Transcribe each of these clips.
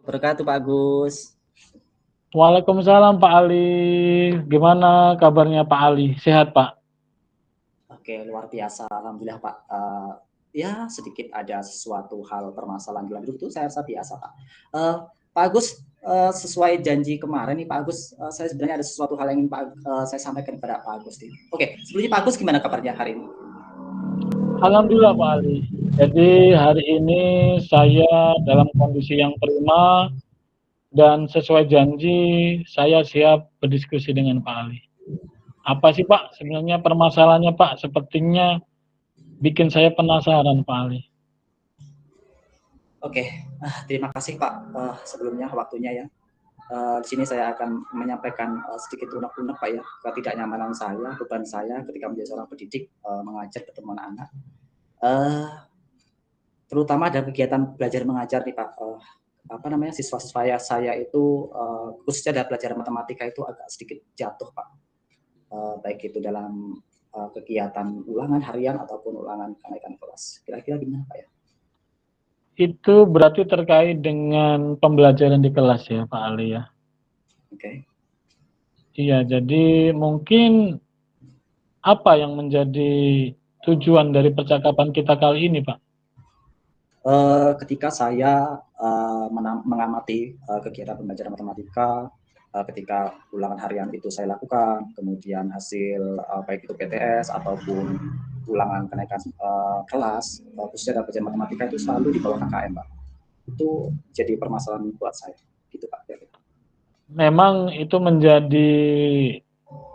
Berkatu Pak Agus. Waalaikumsalam Pak Ali. Gimana kabarnya Pak Ali? Sehat Pak? Oke, luar biasa. Alhamdulillah Pak. Ya sedikit ada sesuatu hal permasalahan dalam hidup itu saya rasa biasa Pak. Pak Agus, sesuai janji kemarin nih Pak Agus, saya sebenarnya ada sesuatu hal yang ingin saya sampaikan kepada Pak Agus nih. Oke, sebelumnya Pak Agus gimana kabarnya hari ini? Alhamdulillah Pak Ali. Jadi hari ini saya dalam kondisi yang prima dan sesuai janji saya siap berdiskusi dengan Pak Ali. Apa sih Pak sebenarnya permasalahannya Pak? Sepertinya bikin saya penasaran Pak Ali. Oke, terima kasih Pak sebelumnya waktunya ya. Di sini saya akan menyampaikan sedikit unek-unek Pak ya, ketidaknyamanan saya, beban saya ketika menjadi seorang pendidik mengajar ketemu anak-anak. Terutama dalam kegiatan belajar mengajar nih Pak, siswa-siswa saya itu khususnya dalam pelajaran matematika itu agak sedikit jatuh Pak, baik itu dalam kegiatan ulangan harian ataupun ulangan kenaikan kelas. Kira-kira gimana Pak ya? Itu berarti terkait dengan pembelajaran di kelas ya Pak Ali ya? Oke. Iya, jadi mungkin apa yang menjadi tujuan dari percakapan kita kali ini Pak? Ketika saya mengamati kegiatan pembelajaran matematika, ketika ulangan harian itu saya lakukan, kemudian hasil baik itu PTS ataupun ulangan kenaikan kelas, khususnya dalam pelajaran matematika itu selalu di bawah KKM, Pak. Itu jadi permasalahan buat saya, gitu Pak. Memang itu menjadi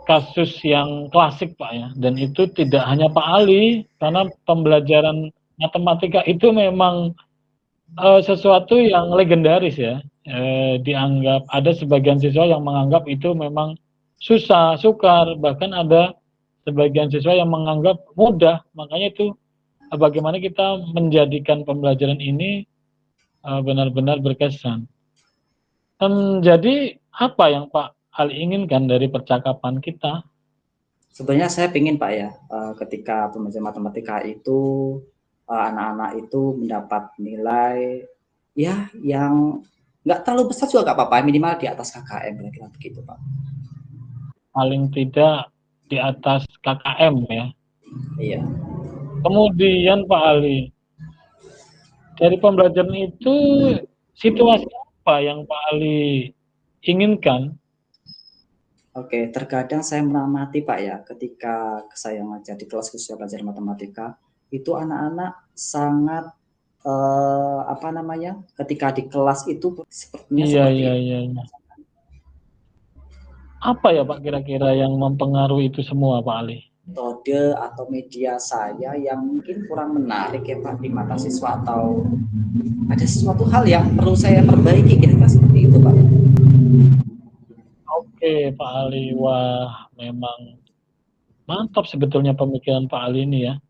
kasus yang klasik Pak ya, dan itu tidak hanya Pak Ali, karena pembelajaran matematika itu memang sesuatu yang legendaris ya. Dianggap ada sebagian siswa yang menganggap itu memang susah, sukar, bahkan ada sebagian siswa yang menganggap mudah. Makanya itu bagaimana kita menjadikan pembelajaran ini benar-benar berkesan. Jadi apa yang Pak Ali inginkan dari percakapan kita? Sebenarnya saya ingin Pak ya, ketika pembelajaran matematika itu anak-anak itu mendapat nilai ya yang nggak terlalu besar juga nggak apa-apa, minimal di atas KKM, kira-kira begitu Pak. Paling tidak di atas KKM ya. Iya. Kemudian Pak Ali, dari pembelajaran itu situasi apa yang Pak Ali inginkan? Oke, terkadang saya mengamati Pak ya, ketika saya ngajar di kelas khususnya belajar matematika, itu anak-anak sangat ketika di kelas itu sepertinya Iya. Apa ya Pak kira-kira yang mempengaruhi itu semua Pak Ali? Metode atau media saya yang mungkin kurang menarik ya Pak di mata siswa, atau ada sesuatu hal yang perlu saya perbaiki, kira-kira seperti itu Pak. Oke Pak Ali, wah memang mantap sebetulnya pemikiran Pak Ali ini ya.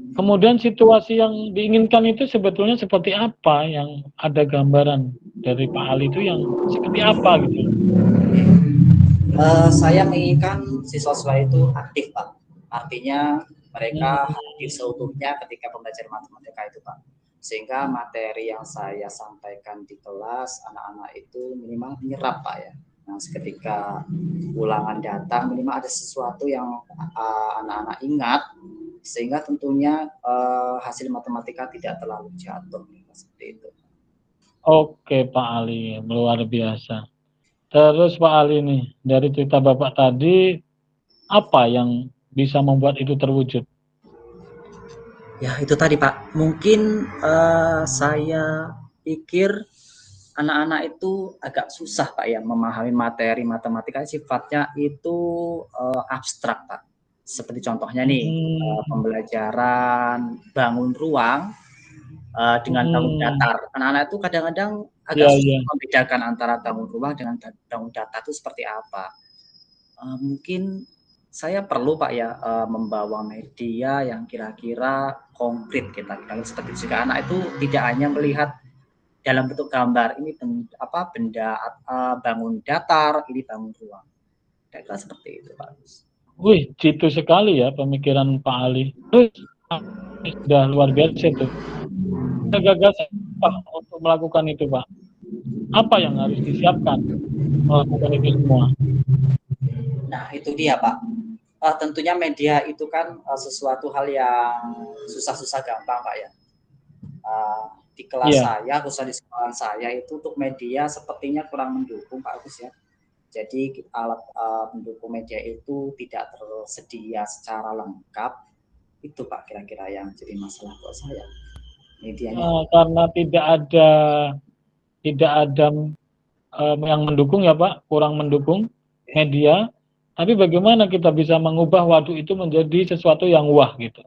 Kemudian situasi yang diinginkan itu sebetulnya seperti apa, yang ada gambaran dari Pak Ali itu yang seperti apa gitu? Saya menginginkan siswa-siswa itu aktif Pak, artinya mereka hadir seutuhnya ketika pembelajaran matematika itu Pak, sehingga materi yang saya sampaikan di kelas anak-anak itu minimal menyerap Pak ya. Nah, ketika ulangan datang minimal ada sesuatu yang anak-anak ingat, sehingga tentunya hasil matematika tidak terlalu jatuh seperti itu. Oke Pak Ali, luar biasa. Terus Pak Ali nih, dari cerita Bapak tadi, apa yang bisa membuat itu terwujud? Ya itu tadi Pak, mungkin saya pikir anak-anak itu agak susah Pak ya memahami materi matematika, sifatnya itu abstrak Pak. Seperti contohnya nih pembelajaran bangun ruang dengan bangun datar. Anak-anak itu kadang-kadang agak susah membedakan antara bangun rumah dengan bangun datar itu seperti apa. Mungkin saya perlu Pak ya membawa media yang kira-kira konkret kita seperti jika anak itu tidak hanya melihat dalam bentuk gambar ini benda bangun datar, ini bangun ruang. Kira-kira seperti itu Pak. Wih, jitu sekali ya pemikiran Pak Ali. Sudah luar biasa itu. Gagasan Pak untuk melakukan itu Pak? Apa yang harus disiapkan melakukan itu semua? Nah, itu dia, Pak. Tentunya media itu kan sesuatu hal yang susah-susah gampang, Pak ya. Di kelas saya, khususnya di sekolah saya itu untuk media sepertinya kurang mendukung, Pak Agus ya. Jadi alat pendukung media itu tidak tersedia secara lengkap. Itu Pak kira-kira yang jadi masalah buat saya. Medianya. Karena tidak ada yang mendukung ya Pak, kurang mendukung media. Tapi bagaimana kita bisa mengubah waduk itu menjadi sesuatu yang wah gitu?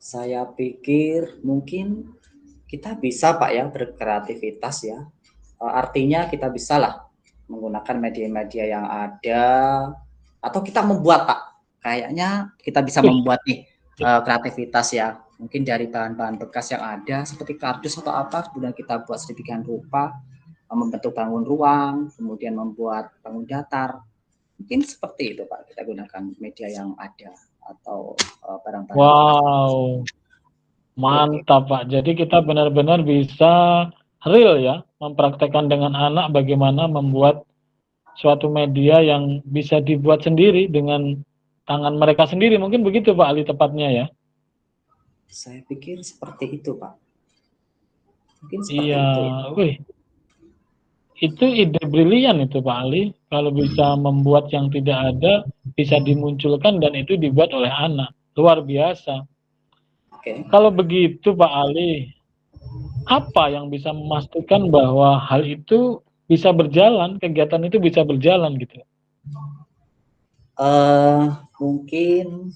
Saya pikir mungkin kita bisa Pak ya berkreativitas ya. Artinya kita bisalah menggunakan media-media yang ada atau kita membuat Pak. Kayaknya kita bisa membuat nih kreativitas ya. Mungkin dari bahan-bahan bekas yang ada seperti kardus atau apa, kemudian kita buat sedemikian rupa membentuk bangun ruang, kemudian membuat bangun datar. Mungkin seperti itu Pak, kita gunakan media yang ada atau barang-barang bekas. Wow, mantap Pak. Jadi kita benar-benar bisa real ya, mempraktekkan dengan anak bagaimana membuat suatu media yang bisa dibuat sendiri dengan tangan mereka sendiri. Mungkin begitu Pak Ali tepatnya ya? Saya pikir seperti itu Pak. Mungkin seperti Iya, itu ya. wih, itu ide brilian itu Pak Ali. Kalau bisa membuat yang tidak ada, bisa dimunculkan dan itu dibuat oleh anak. Luar biasa. Oke. Kalau begitu Pak Ali, apa yang bisa memastikan bahwa hal itu bisa berjalan, kegiatan itu bisa berjalan gitu? Mungkin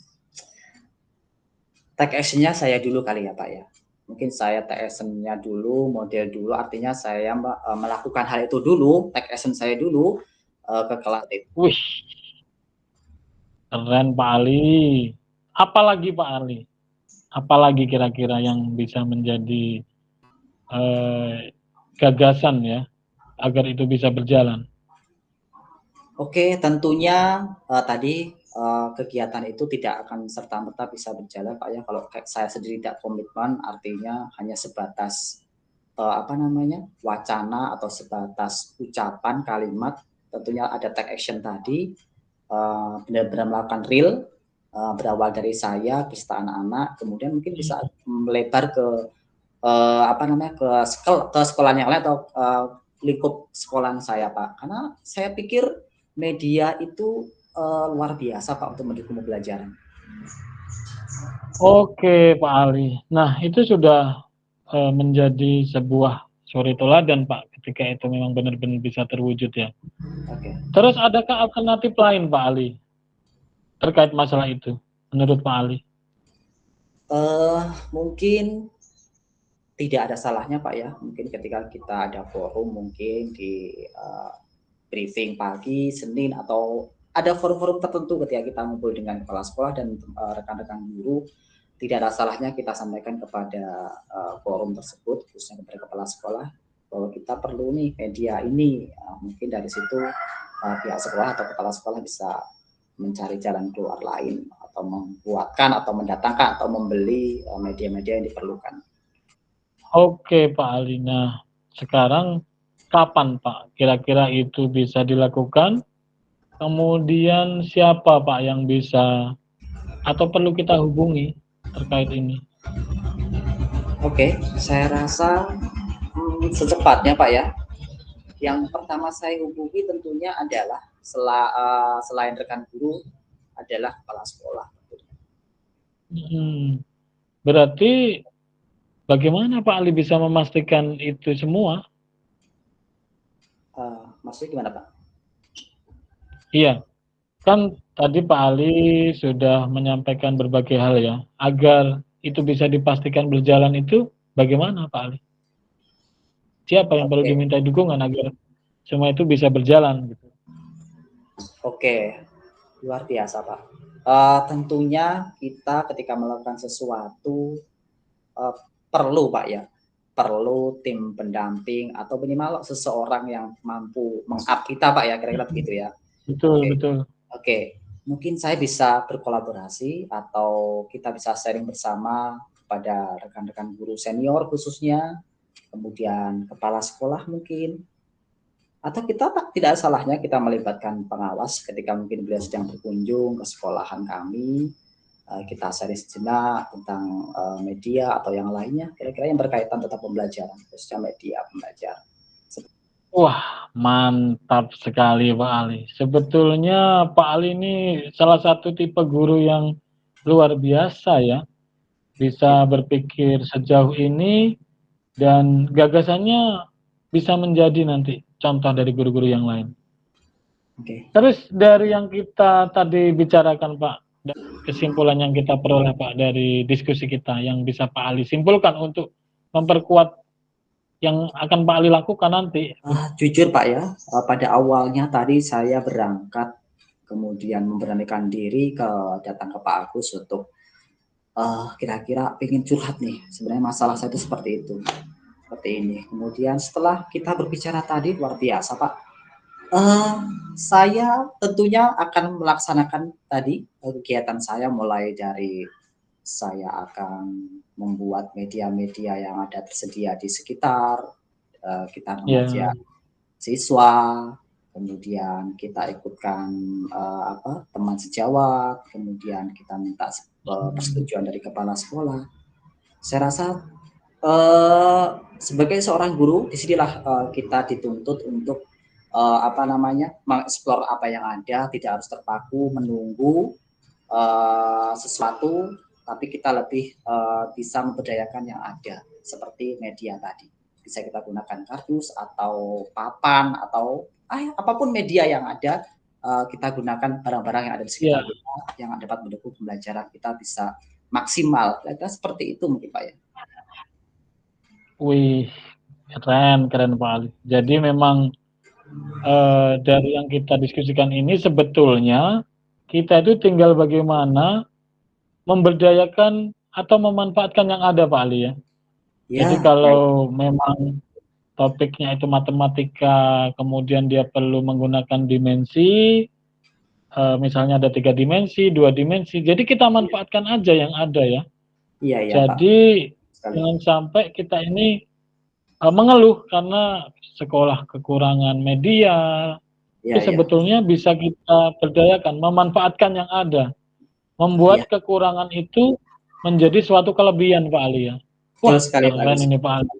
take action-nya saya dulu kali ya Pak ya. Mungkin saya take action-nya dulu, model dulu, artinya saya melakukan hal itu dulu, take action saya dulu ke kelas itu. Wih, keren Pak Ali. Apalagi Pak Ali? Apalagi kira-kira yang bisa menjadi gagasan ya, agar itu bisa berjalan? Oke, tentunya tadi kegiatan itu tidak akan serta-merta bisa berjalan Pak ya. Kalau saya sendiri tidak komitmen, artinya hanya sebatas wacana atau sebatas ucapan kalimat. Tentunya ada take action tadi, benar-benar melakukan real, berawal dari saya, peserta anak-anak, kemudian mungkin bisa melebar ke ke sekolah yang lain atau lingkup sekolah saya Pak. Karena saya pikir media itu luar biasa Pak untuk mendukung pembelajaran. Oke Pak Ali. Nah itu sudah menjadi sebuah suri teladan Pak, ketika itu memang benar-benar bisa terwujud ya. Oke. Terus adakah alternatif lain Pak Ali terkait masalah itu menurut Pak Ali? Mungkin tidak ada salahnya Pak ya, mungkin ketika kita ada forum mungkin di briefing pagi, Senin, atau ada forum-forum tertentu ketika kita ngumpul dengan kepala sekolah dan rekan-rekan guru, tidak ada salahnya kita sampaikan kepada forum tersebut, khususnya kepada kepala sekolah, bahwa kita perlu nih media ini. Mungkin dari situ pihak sekolah atau kepala sekolah bisa mencari jalan keluar lain, atau membuatkan, atau mendatangkan, atau membeli media-media yang diperlukan. Oke Pak Ali. Nah sekarang kapan Pak kira-kira itu bisa dilakukan? Kemudian siapa Pak yang bisa atau perlu kita hubungi terkait ini? Oke, saya rasa secepatnya Pak ya. Yang pertama saya hubungi tentunya adalah selain rekan guru adalah kepala sekolah. Berarti bagaimana Pak Ali bisa memastikan itu semua? Maksudnya gimana Pak? Iya, kan tadi Pak Ali sudah menyampaikan berbagai hal ya, agar itu bisa dipastikan berjalan itu bagaimana Pak Ali? Siapa yang perlu diminta dukungan agar semua itu bisa berjalan gitu? Oke, luar biasa Pak. Tentunya kita ketika melakukan sesuatu perlu Pak ya, perlu tim pendamping atau minimal seseorang yang mampu meng-up kita Pak ya, kira-kira begitu ya. Betul, betul. Oke, mungkin saya bisa berkolaborasi atau kita bisa sharing bersama kepada rekan-rekan guru senior khususnya, kemudian kepala sekolah mungkin, atau kita tidak salahnya kita melibatkan pengawas ketika mungkin beliau sedang berkunjung ke sekolahan kami, kita share sejenak tentang media atau yang lainnya, kira-kira yang berkaitan tentang pembelajaran, khususnya media pembelajaran. Wah, mantap sekali Pak Ali. Sebetulnya Pak Ali ini salah satu tipe guru yang luar biasa ya. Bisa berpikir sejauh ini dan gagasannya bisa menjadi nanti contoh dari guru-guru yang lain. Terus dari yang kita tadi bicarakan Pak, kesimpulan yang kita peroleh Pak dari diskusi kita yang bisa Pak Ali simpulkan untuk memperkuat yang akan Pak Ali lakukan nanti. Jujur Pak ya, pada awalnya tadi saya berangkat kemudian memberanikan diri datang ke Pak Agus untuk kira-kira pengen curhat nih, sebenarnya masalah saya itu seperti itu, seperti ini. Kemudian setelah kita berbicara tadi luar biasa Pak, saya tentunya akan melaksanakan tadi kegiatan saya, mulai dari saya akan membuat media-media yang ada tersedia di sekitar, kita mengajak siswa, kemudian kita ikutkan teman sejawat, kemudian kita minta persetujuan dari kepala sekolah. Saya rasa sebagai seorang guru, disinilah kita dituntut untuk mengeksplor apa yang ada, tidak harus terpaku menunggu sesuatu, tapi kita lebih bisa memberdayakan yang ada, seperti media tadi. Bisa kita gunakan kardus atau papan atau apapun media yang ada, kita gunakan barang-barang yang ada di sekitar kita yang dapat mendukung pembelajaran kita bisa maksimal. Kira-kira seperti itu mungkin Pak ya. Wih, keren Pak Ali. Jadi memang dari yang kita diskusikan ini sebetulnya kita itu tinggal bagaimana memberdayakan atau memanfaatkan yang ada Pak Ali ya. Jadi kalau memang topiknya itu matematika, kemudian dia perlu menggunakan dimensi, misalnya ada 3 dimensi, 2 dimensi, jadi kita manfaatkan aja yang ada ya. Jadi jangan sampai kita ini mengeluh karena sekolah kekurangan media, itu sebetulnya bisa kita berdayakan, memanfaatkan yang ada, membuat kekurangan itu menjadi suatu kelebihan Pak Ali ya. Wah, keren ini Pak Ali.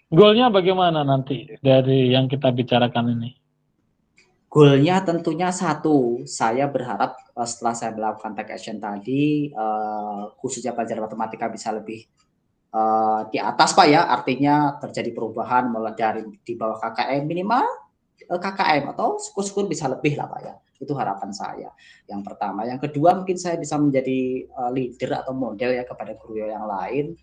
Goalnya bagaimana nanti dari yang kita bicarakan ini? Goalnya tentunya satu, saya berharap setelah saya melakukan take action tadi, khususnya pelajaran matematika bisa lebih di atas Pak ya, artinya terjadi perubahan mulai dari di bawah KKM minimal KKM atau syukur-syukur bisa lebih lah Pak ya. Itu harapan saya. Yang pertama, yang kedua mungkin saya bisa menjadi leader atau model ya kepada guru yang lain.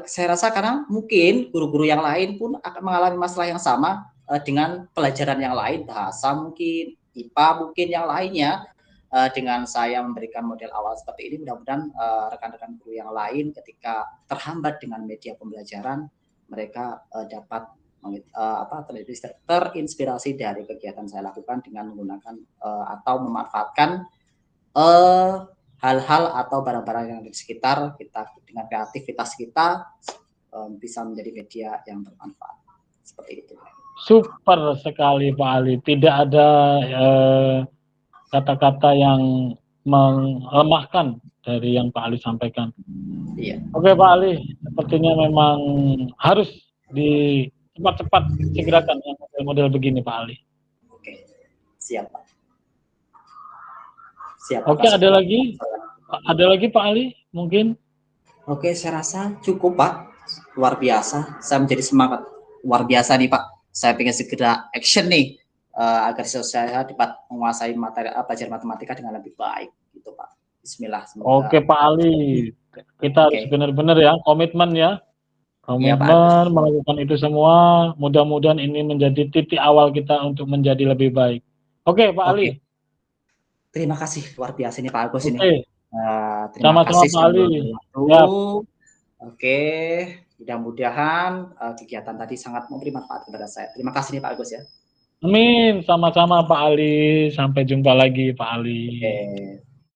Saya rasa karena mungkin guru-guru yang lain pun akan mengalami masalah yang sama dengan pelajaran yang lain, bahasa mungkin, IPA mungkin yang lainnya. Dengan saya memberikan model awal seperti ini, mudah-mudahan rekan-rekan guru yang lain ketika terhambat dengan media pembelajaran, mereka dapat terinspirasi dari kegiatan saya lakukan dengan menggunakan atau memanfaatkan hal-hal atau barang-barang yang di sekitar kita dengan kreativitas kita bisa menjadi media yang bermanfaat. Seperti itu. Super sekali Pak Ali. Tidak ada kata-kata yang melemahkan dari yang Pak Ali sampaikan. Iya. Oke Pak Ali, sepertinya memang harus di cepat-cepat segerakan yang model-model begini Pak Ali. Oke, siap Pak. Siap. Oke, ada lagi Pak Ali mungkin? Oke, saya rasa cukup Pak. Luar biasa. Saya menjadi semangat luar biasa nih Pak. Saya ingin segera action nih agar saya dapat menguasai materi pelajaran matematika dengan lebih baik gitu Pak. Bismillah. Semoga. Oke Pak Ali, kita harus benar-benar ya komitmen ya. Komitmen melakukan itu semua. Mudah-mudahan ini menjadi titik awal kita untuk menjadi lebih baik. Oke Pak Ali. Terima kasih luar biasa ini Pak Agus ini. Terima kasih Pak Ali. Oke, mudah-mudahan kegiatan tadi sangat memberi manfaat kepada saya. Terima kasih nih Pak Agus ya. Amin, sama-sama Pak Ali. Sampai jumpa lagi Pak Ali. Oke.